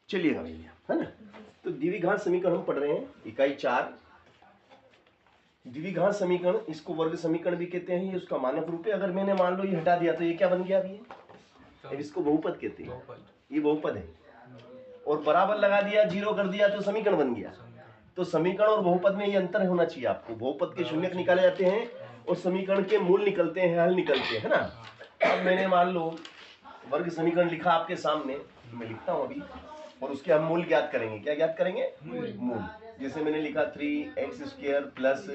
चलिएगा भैया, है ना। तो द्विघात समीकरण हम पढ़ रहे हैं, इकाई 4। द्विघात समीकरण, इसको वर्ग समीकरण भी कहते हैं, ये उसका मानक रूप है। अगर मैंने मान लो ये हटा दिया तो ये क्या बन गया अभी? अब इसको बहुपद कहते हैं, ये बहुपद है। और बराबर लगा दिया, जीरो कर दिया तो समीकरण बन गया। तो समीकरण और बहुपद में ये अंतर होना चाहिए आपको। बहुपद के शून्यक निकाले जाते हैं और समीकरण के मूल निकलते हैं, हल निकलते हैं, है ना। अब मैंने मान लो वर्ग समीकरण लिखा आपके सामने, मैं लिखता हूं अभी, और उसके हम मूल ज्ञात करेंगे। क्या ज्ञात करेंगे? मूल। जैसे मैंने लिखा 3x² plus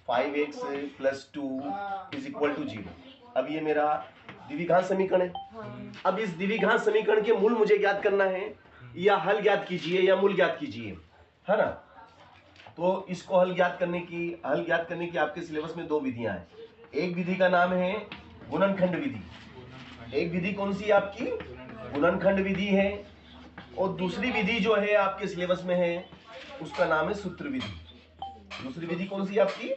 5x plus 2 is equal to 0। अब ये मेरा द्विघात समीकरण है। अब इस द्विघात समीकरण के मूल मुझे ज्ञात करना है, या हल ज्ञात कीजिए या मूल ज्ञात कीजिए, है ना। तो इसको हल ज्ञात करने की आपके सिलेबस में दो विधियां हैं। एक विधि का नाम है गुणनखंड विधि। एक विधि कौन सी है आपकी? गुणनखंड विधि है। और दूसरी विधि जो है आपके सिलेबस में है, उसका नाम है सूत्र विधि। दूसरी विधि कौन सी है आपकी?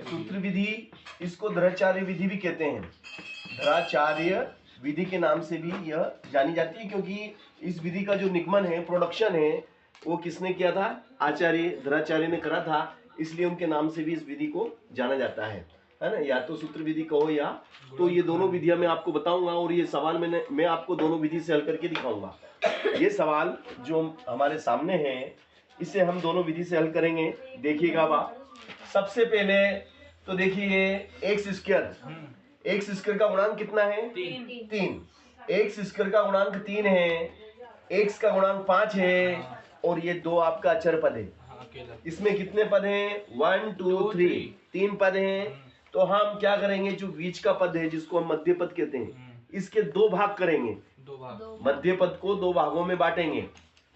सूत्र विधि। इसको धराचार्य विधि भी कहते हैं। धराचार्य विधि के नाम से भी यह जानी जाती है, क्योंकि इस विधि का जो निगमन है, प्रोडक्शन है, वो किसने किया था? आचार्य धराचार्य ने करा था। इसलिए उनके नाम से भी इस विधि को जाना जाता है ना। या तो सूत्र विधि कहो, या तो ये दोनों विधियां मैं आपको बताऊंगा, और ये सवाल मैं आपको दोनों विधि से हल करके दिखाऊंगा। ये सवाल जो हमारे सामने है, इसे हम दोनों विधि से हल करेंगे। देखिएगा आप, सबसे पहले तो देखिए x² का गुणांक कितना है? 3। x² का गुणांक 3 है, x का गुणांक 5 है, और ये दो आपका अचर पद है। इसमें कितने पद हैं? 1 2 3, 3 पद हैं। तो हम क्या करेंगे, जो बीच का पद है जिसको हम मध्य पद कहते हैं, इसके दो भाग करेंगे। मध्य पद को दो भागों में बांटेंगे,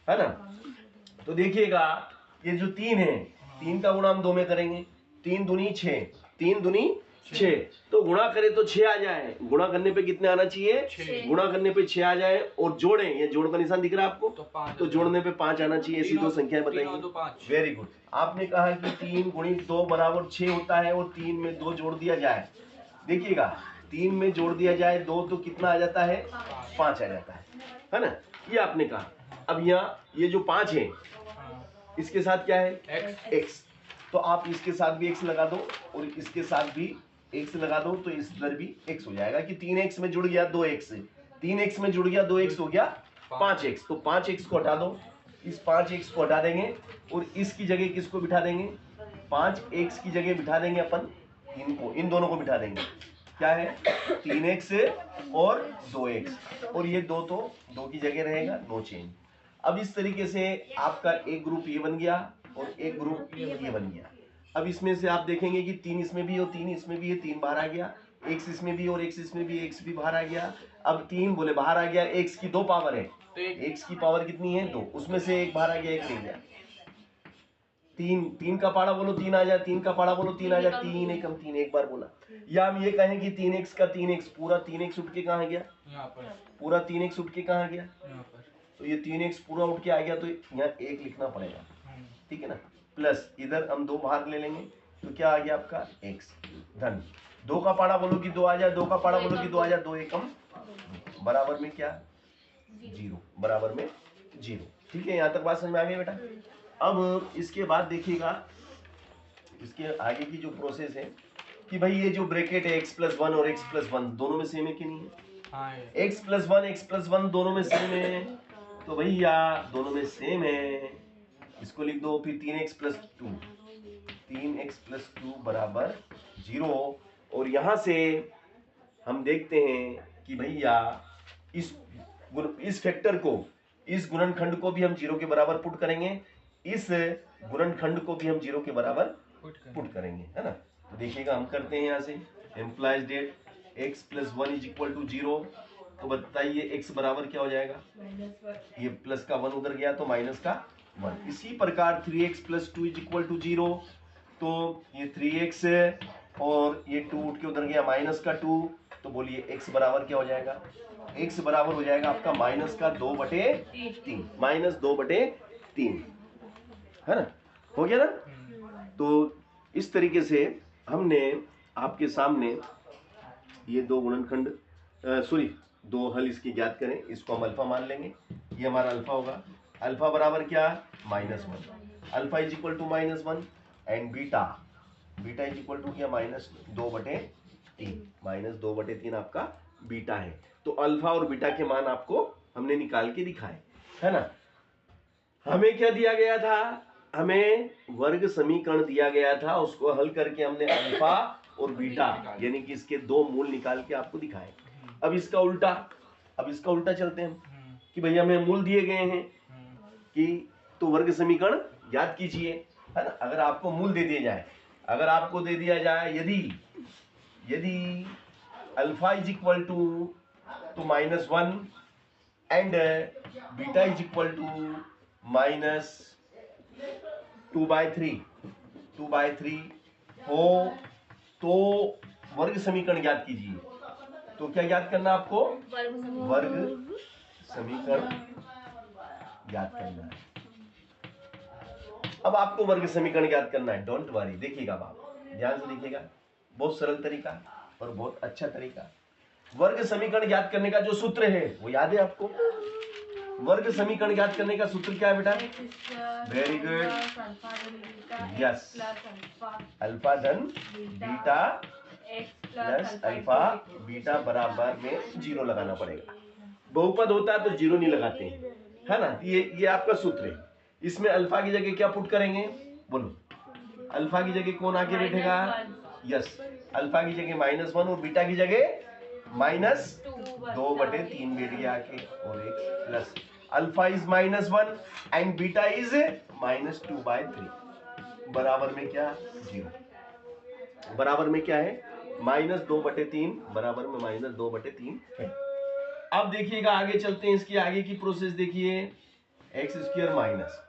है ना। तो देखिएगा, ये जो 3 है, 3 का गुणा हम 2 में करेंगे। 3 दूनी 6, 3 दूनी 6। तो गुणा करें तो 6 आ जाए। गुणा करने पे कितने आना चाहिए? गुणा करने पे 6 आ जाए। और जोड़ें, ये जोड़ का निशान दिख रहा है आपको, तो जोड़ने पे 5 आना चाहिए। ऐसी दो संख्याएं बताइए। Very good. आपने कहा कि 3 गुणित 2 बराबर 6 होता है, और 3 में 2 जोड़ दिया जाए। देखिएगा, 3 में जोड़ दिया जाए 2, तो कितना आ जाता है? 5 आ जाता है ना। ये आपने कहा। अब यहाँ ये जो 5 है, इसके साथ क्या है? x। तो आप इसके साथ भी x लगा दो, और इसके साथ भी x लगा दो, तो इस इधर भी x हो जाएगा कि 3x में जुड़ गया 2x, 3x में जुड़ गया 2x हो गया 5x। तो 5x को हटा दो, इस 5x को हटा देंगे, और इसकी जगह किसको बिठा देंगे? 5x की जगह बिठा देंगे अपन इनको, इन दोनों को बिठा देंगे। क्या है? 3x और 2x, और ये दो तो दो की जगह रहेगा, नो चेंज। अब इस तरीके से आपका एक ग्रुप ये बन गया और एक ग्रुप ये बन गया। अब इसमें से आप देखेंगे कि 3 इसमें भी और 3 इसमें भी है, 3 बाहर आ गया। x इसमें भी और x इसमें भी, x भी बाहर आ गया। अब 3 बोले बाहर आ गया, x की 2 पावर है, x की पावर कितनी है? 2। उसमें से एक बाहर आ गया, एक रह गया। 3 का पाड़ा बोलो 3 आ जाए, 3 का पाड़ा बोलो 3 आ जाए। 3 एकम 3 एक बार बोला। या हम ये कहें कि 3x का 3x, पूरा 3x उठ के कहाँ गया? यहाँ पर। पूरा 3x उठ के कहाँ गया? यहाँ पर। तो ये 3x पूरा उठ के आ गया, तो यहाँ 1 लिखना पड़ेगा, ठीक है ना। प्लस इधर हम 2 बाहर ले लेंगे, तो क्या आ गया आपका? x धन। 2 का पाड़ा बोलो कि 2 आ जाए, 2 का पाड़ा बोलो कि 2 आ जाए। 2 एकम बराबर में क्या? 0, बराबर में 0। ठीक है, यहाँ तक बात समझ में आ गई बेटा। अब इसके बाद देखिएगा, इसके आगे की जो प्रोसेस है कि भाई ये जो ब्रैकेट है x+1 और x+1 दोनों में सेम है कि नहीं है? x+1 दोनों में सेम है, तो भैया दोनों में सेम है, इसको लिख दो। फिर 3x+2 बराबर 0। और यहां से हम देखते हैं कि भैया इस फैक्टर को, इस गुणनखंड को भी हम 0 के बराबर पुट करेंगे, इस गुणनखंड को भी हम 0 के बराबर पुट करेंगे, है ना। तो देखिएगा, हम करते हैं यहाँ से implies that x+1 is equal to 0। तो बताइए x बराबर क्या हो जाएगा? ये प्लस का 1 उधर गया तो माइनस का 1। इसी प्रकार 3x+2 इज इक्वल टू 0। तो ये 3x और ये 2 उठ के उधर गया माइनस का 2। तो बोलिए x बराबर क्या हो जाएगा? x बराबर हो जाएगा आपका माइनस का 2/3, माइनस 2/3, है ना। हो गया ना। तो इस तरीके से हमने आपके सामने ये दो गुणनखंड, सॉरी, दो हल इसकी ज्ञात करें। इसको हम अल्फा मान लेंगे, ये हमारा अल्फा होगा। अल्फा बराबर क्या, -1, alpha is equal to -1 and beta is equal to क्या, -2/3, -2/3 आपका बीटा है। तो अल्फा और बीटा के मान आपको हमने निकाल के दिखाए, है ना। हमें क्या दिया गया था, हमें वर्ग समीकरण दिया गया था, उसको हल करके हमने अल्फा और बीटा यानी कि इसके दो मूल निकाल के आपको दिखाए। अब इसका उल्टा चलते हैं हम कि भैया हमें मूल दिए गए हैं कि तो वर्ग समीकरण याद कीजिए, है ना। अगर आपको मूल दे दिया जाए, अगर आपको दे दिया जाए यदि alpha is equal to -1 and beta is equal to -2/3 हो तो वर्ग समीकरण ज्ञात कीजिए। तो क्या ज्ञात करना आपको, वर्ग समीकरण ज्ञात करना है। अब आपको वर्ग समीकरण ज्ञात करना है, डोंट वरी, देखिएगा आप ध्यान से देखिएगा, बहुत सरल तरीका और बहुत अच्छा तरीका। वर्ग समीकरण ज्ञात करने का जो सूत्र है वो याद है आपको। वर्ग समीकरण ज्ञात करने का सूत्र क्या है बेटा, वेरी गुड, यस, अल्फा धन बीटा प्लस अल्फा बीटा बराबर में 0 लगाना पड़ेगा। बहुपद होता है तो 0 नहीं लगाते हैं, है ना। ये आपका सूत्र है। इसमें अल्फा की जगह क्या पुट करेंगे, बोलो, अल्फा की जगह कौन आके बैठेगा, यस, अल्फा की जगह -1 और बीटा की जगह -2/3 बैठ गया आके, और एक plus alpha is -1 and beta is -2/3 बराबर में क्या, 0, बराबर में क्या है, -2/3 बराबर में -2/3 है। अब देखिएगा आगे चलते हैं, इसकी आगे की प्रोसेस देखिए, x² माइनस,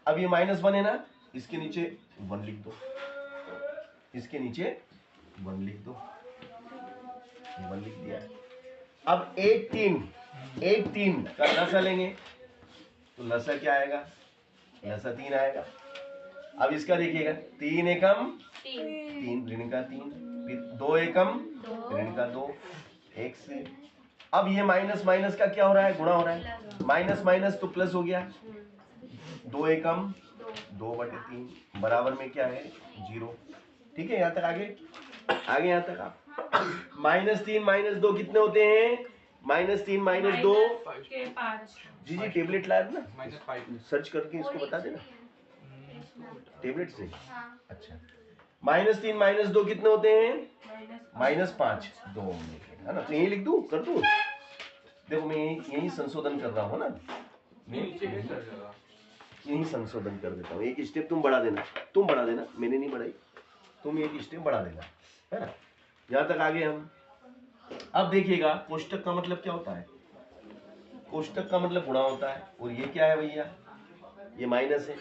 अब ये -1 है ना, इसके नीचे 1 लिख दो, इसके नीचे 1 लिख दो, 1 लिख दिया। अब 1 3 का लसा लेंगे तो लसा क्या आएगा, लसा 3 आएगा। अब इसका देखिएगा, 3 एकम 3 ऋण का 3, फिर 2 एकम ऋण का 2, x। अब ये माइनस माइनस का क्या हो रहा है, गुणा हो रहा है, माइनस माइनस तो प्लस हो गया, 2 एकम 2/3 बराबर में क्या है, 0। ठीक है, यहाँ तक आगे यहाँ तक आप -3 -2 कितने होते हैं, -3 -2 जी टेबलेट लाया ना, सर्च करके इसको बता देना टेबलेट से। अच्छा, -3 -2 कितने होते हैं, -5 2 है ना। तो यही लिख दूं, कर दूं, देखो मैं यही संशोधन कर रहा हूँ ना, मैं यही संशोधन कर देता हूँ। एक स्टेप तुम बढ़ा देना, मैंने नहीं बढ़ाई, तुम एक स्टेप बढ़ा देना, है ना। यहाँ तक आगे हम। अब देखिएगा, कोष्टक का मतलब क्या होता है, कोष्टक का मतलब गुणा होता है, और ये क्या है भैया, ये माइनस है,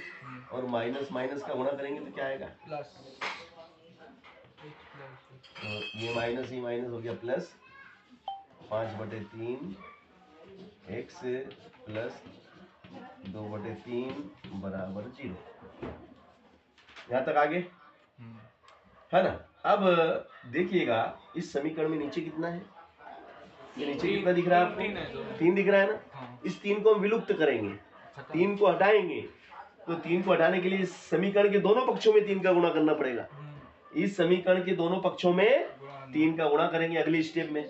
और माइनस माइनस का गुणा करेंगे तो क्या आएगा, प्लस। तो ये माइनस ही माइनस हो गया, प्लस 5/3 x प्लस 2/3 बराबर 0। यहाँ तक आगे, है ना। अब देखिएगा इस समीकरण में नीचे कितना है, ये नीचे कितना दिख रहा है आपको, 3 दिख रहा है ना। इस 3 को हम विलुप्त करेंगे, 3 को हटाएंगे, तो 3 को हटाने के लिए इस समीकरण के दोनों पक्षों में 3 का गुणा करना पड़ेगा। इस समीकरण के दोनों पक्षों में 3 का गुणा करेंगे अगली स्टेप में,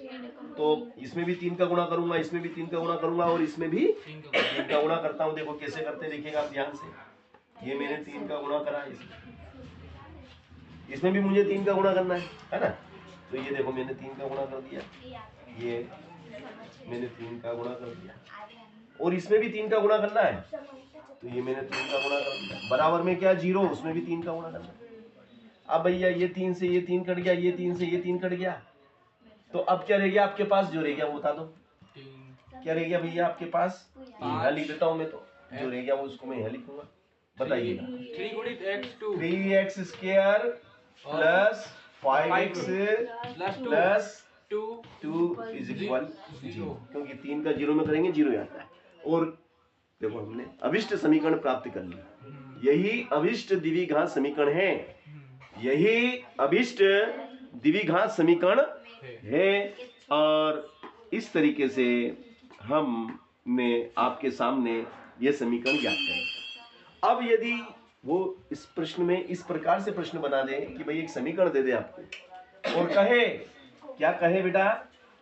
तो इसमें भी 3 का गुणा करूंगा, इसमें भी 3 का गुणा करूंगा, और इसमें भी 3 का गुणा करता हूं। देखो कैसे करते हैं, देखिएगा आप ध्यान से, ये मैंने 3 का गुणा करा, इसमें भी मुझे 3 का गुणा करना है ना। तो ये देखो मैंने 3 का गुणा कर दिया, ये मैंने 3 का गुणा कर दिया, और इसमें भी 3 का गुणा करना है, तो ये मैंने 3 का गुणा कर दिया, बराबर में क्या, 0, उसमें भी 3 का गुणा करना है। अब भैया ये 3 से ये 3 कट गया, ये 3 से ये 3 कट गया, तो अब क्या रह गया आपके पास, जो रह गया वो बता दो, क्या रह गया भैया आपके पास, यहाँ लिख देता हूँ मैं, तो जो रह गया वो उसको मैं यहाँ लिखूंगा, बताइएगा, 3x² plus 5x plus 2 is equal 0, क्योंकि 3 का 0 में करेंगे 0 आता है। और देखो हमने अभिष्ट समीकरण प्राप्त कर लिया, यही अभिष्ट द्विघात समीकरण है, यही अभिष्ट द्विघात समीकरण है। और इस तरीके से हम में आपके सामने ये समीकरण ज्ञात करें। अब यदि वो इस प्रश्न में इस प्रकार से प्रश्न बना दे कि भाई एक समीकरण दे दे आपको और कहे, क्या कहे बेटा,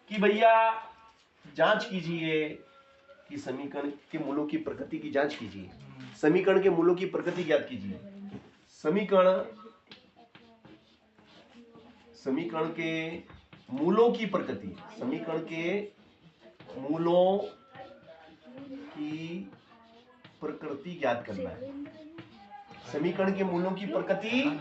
कि भैया जांच कीजिए कि समीकरण के मूलों की प्रकृति की जांच कीजिए, समीकरण के मूलों की प्रकृति ज्ञात कीजिए। समीकरण के मूलों की प्रकृति, समीकरण के मूलों की प्रकृति ज्ञात करना है। समीकरण के मूलों की प्रकृति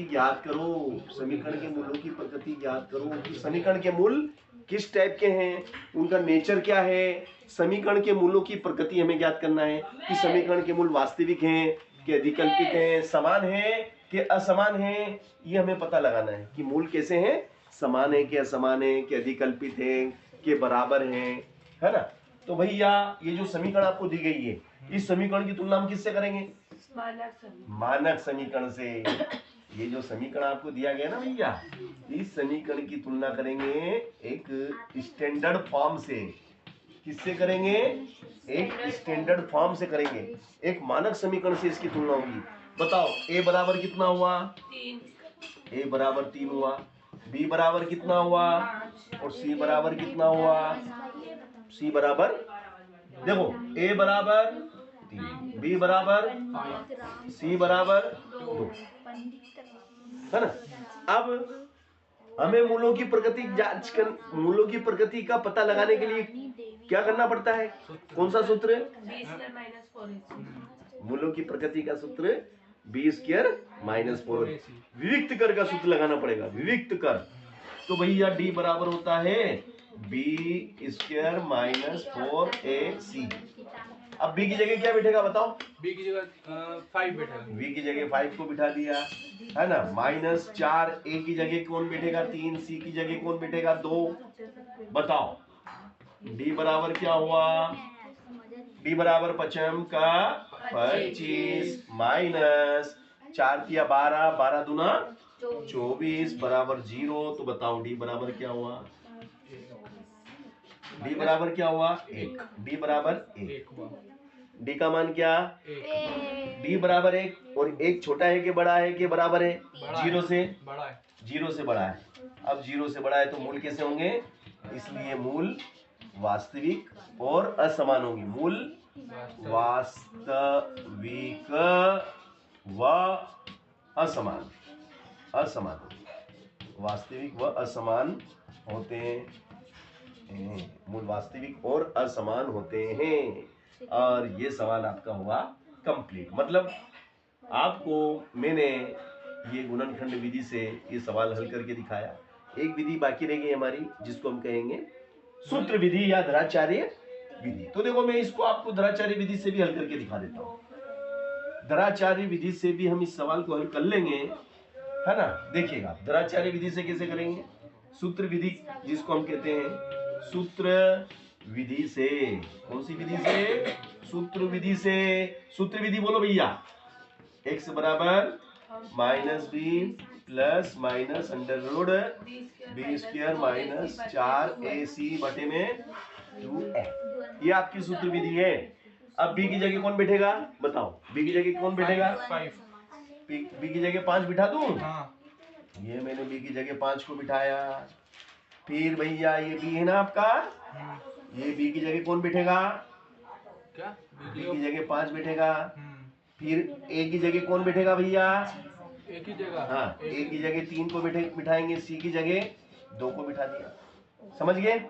ज्ञात करो। समीकरण के मूलों की प्रकृति ज्ञात करो कि समीकरण के मूल किस टाइप के हैं, उनका नेचर क्या है। समीकरण के मूलों की प्रकृति हमें ज्ञात करना है कि समीकरण के मूल वास्तविक हैं कि अधिकल्पित हैं, समान हैं कि असमान हैं, ये हमें पता लगाना है कि मूल कैसे हैं, समान है कि असमान है कि अधिकल्पित हैं कि बराबर हैं, है ना। तो भैया ये जो समीकरण आपको दी गई है, इस समीकरण की तुलना हम किससे करेंगे, मानक समीकरण से। ये जो समीकरण आपको दिया गया ना भैया, इस समीकरण की तुलना करेंगे एक स्टैंडर्ड फॉर्म से। किससे करेंगे, एक स्टैंडर्ड फॉर्म से करेंगे, एक मानक समीकरण से इसकी तुलना होगी। बताओ a बराबर कितना हुआ, 3। a बराबर 3 हुआ, b बराबर कितना हुआ और c बराबर कितना हुआ, c बराबर, देखो a बराबर 3, b बराबर 5, c बराबर 2, है ना। अब हमें मूलों की प्रकृति जांच कर, मूलों की प्रकृति का पता लगाने के लिए क्या करना पड़ता है, कौन सा सूत्र, मूलों की प्रकृति का सूत्र b² - 4, विविक्त कर का सूत्र लगाना पड़ेगा, विविक्त कर। तो भैया d बराबर होता है b² - 4ac। अब b की जगह क्या बैठेगा बताओ, b की जगह 5 बैठेगा, b की जगह 5 को बिठा दिया, है ना। -4, a की जगह कौन बैठेगा 3, c की जगह कौन बैठेगा 2। बताओ d बराबर क्या हुआ, d बराबर 5 का 25 माइनस 4 किया 12, 12 दूना 24 बराबर 0। तो बताओ d बराबर क्या हुआ, d बराबर क्या हुआ 1, d बराबर 1, d का मान क्या, d बराबर 1, और 1 छोटा है कि बड़ा है कि बराबर है, 0 से बड़ा है, 0 से बड़ा है। अब 0 से बड़ा है तो मूल कैसे होंगे, इसलिए मूल वास्तविक और असमान होंगे, मूल वास्तविक व असमान, वास्तविक व असमान होते हैं, मूल वास्तविक और असमान होते हैं। और ये सवाल आपका हुआ कंप्लीट। मतलब आपको मैंने ये गुणनखंड विधि से ये सवाल हल करके दिखाया। एक विधि बाकी रह गई हमारी जिसको हम कहेंगे सूत्र विधि या धराचार्य विधि। तो देखो मैं इसको आपको धराचार्य विधि से भी हल करके दिखा देता हूँ। धराचार्य विधि से भी हम इस सवाल को हल कर लेंगे, है ना। देखिएगा धराचार्य विधि से कैसे करेंगे, सूत्र विधि जिसको हम कहते हैं सूत्र विधि से। कौन सी विधि से, सूत्र विधि से। सूत्र विधि बोलो भैया, x बराबर -b plus minus under b² - 4ac बटे में 2a, ये आपकी सूत्र विधि है। अब b की जगह कौन बैठेगा बताओ, b की जगह कौन बैठेगा 5, b की जगह 5 बिठा दूं, हाँ। ये मैंने b की जगह 5 को बिठाया। फिर भैया ये b है ना आपका, ये b की जगह कौन बैठेगा, क्या b की जगह 5 बैठेगा। फिर a की जगह कौन बैठेगा भैया, एक ही जगह, हाँ a की जगह 3 को बिठाएंगे, c की जगह 2 को बिठा दिया। समझ गए,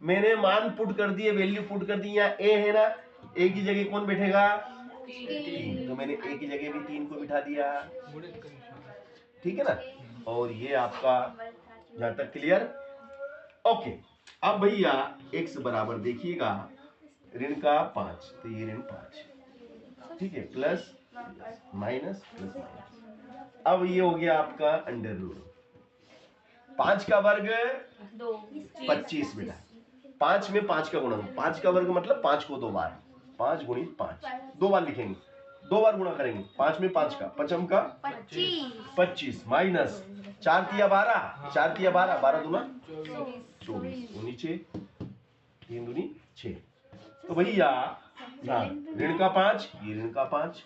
मैंने मान पुट कर दिए, वैल्यू पुट कर दी। यहाँ a है ना, a की जगह कौन बैठेगा 3, तो मैंने a की जगह भी 3 को बिठा दिया, ठीक है ना। और ये आपका यहाँ तक क्लियर, ओके। अब भैया x बराबर देखिएगा ऋण का 5, तो ये ऋण 5, ठीक है, प्लस माइनस प्लस माइनस। अब ये हो गया आपका अंडर रूट 5 का वर्ग 25 बेटा, 5 में 5 का गुणा, 5 का वर्ग मतलब 5 को 2 बार, 5 गुणित 5 2 बार लिखेंगे, 2 बार गुणा करेंगे। 5 में 5 का 5 का 25 माइनस 4 तिया 12, 4 तिया 12, 12 दूना 24, नीचे 3 दूनी 6। तो भैया ऋण का 5, ये ऋण का 5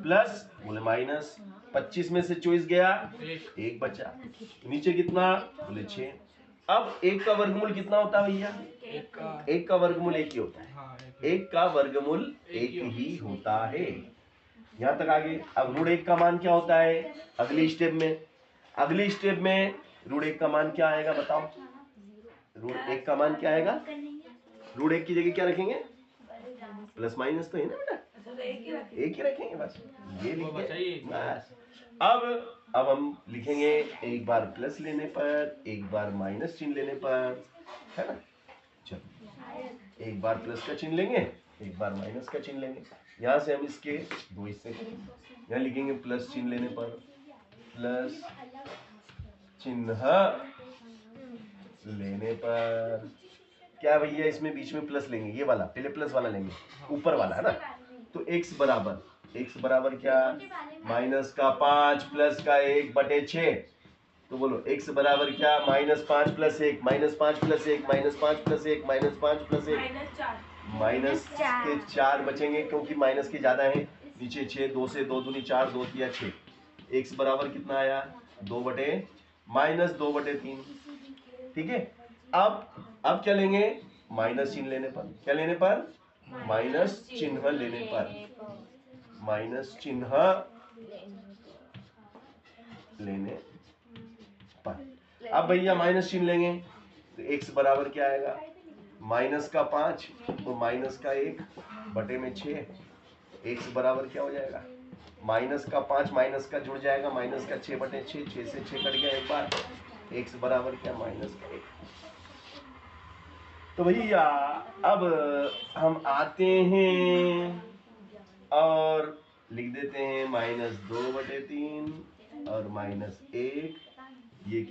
प्लस बोले माइनस 25 में से 24 गया, एक बचा, नीचे कितना बोले 6। अब एक का वर्गमूल कितना होता है भैया? एक का वर्गमूल एक ही होता है। एक का वर्गमूल एक ही होता है। यहाँ तक आगे। अब √1 का मान क्या होता है अगली स्टेप में? अगली स्टेप में √1 का मान क्या आएगा बताओ? √1 का मान क्या आएगा? √1 की जगह क्या रखेंगे? प्लस माइनस तो है ना बेटा, एक ही रखेंगे बस, ये लिखेंगे बस। अब हम लिखेंगे एक बार प्लस लेने पर, एक बार माइनस चिन्ह लेने पर, है ना। चलो एक बार प्लस का चिन्ह लेंगे, एक बार माइनस का चिन्ह लेंगे। यहाँ से हम इसके दो हिस्से करेंगे। यहाँ लिखेंगे प्लस चिन्ह लेने पर, प्लस चिन्ह लेने पर क्या भैया, इसमें बीच में प्लस लेंगे, ये वाला पहले प्लस वाला लेंगे, ऊपर वाला है ना। तो x बराबर क्या? माइनस का 5 प्लस का 1/6। तो बोलो x बराबर क्या? -5 + 1, -5 + 1, -5 + 1, -5 + 1, माइनस के 4 बचेंगे क्योंकि माइनस के ज्यादा है। नीचे 6, 2 से 2 दूनी 4, 2 तिया 6। x बराबर कितना आया? 2/-3। ठीक है। अब क्या लेंगे? माइनस चिन्ह लेने पर। क्या लेने पर? माइनस चिन्ह लेने पर। माइनस चिन्ह लेने पर। अब भैया माइनस चिन्ह लेंगे तो x बराबर क्या आएगा? माइनस का 5 तो माइनस का 1/6। x बराबर क्या हो जाएगा? माइनस का 5 माइनस का जुड़ जाएगा, माइनस का 6/6, 6 से 6 कट गया एक बार। x बराबर क्या? माइनस का 1। तो भैया अब हम आते हैं और लिख देते हैं -2/3 और -1। ये